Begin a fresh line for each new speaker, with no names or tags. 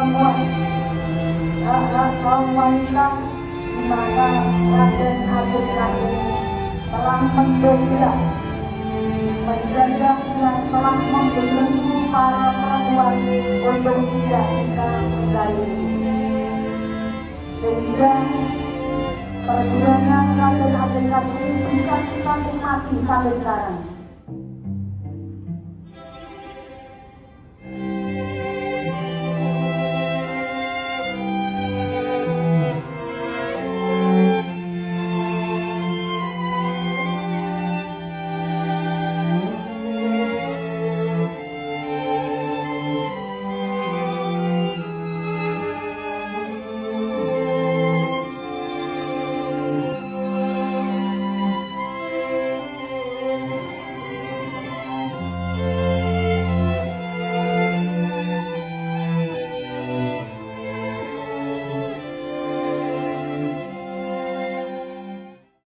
perempuan, hak-hak kaum wanita, di mana Raden Ajeng telah menjajah dan telah membelenggu para perempuan untuk tidak bisa berdaya. Sehingga perjuangan Raden Ajeng ini bisa kita nikmati sampai sekarang.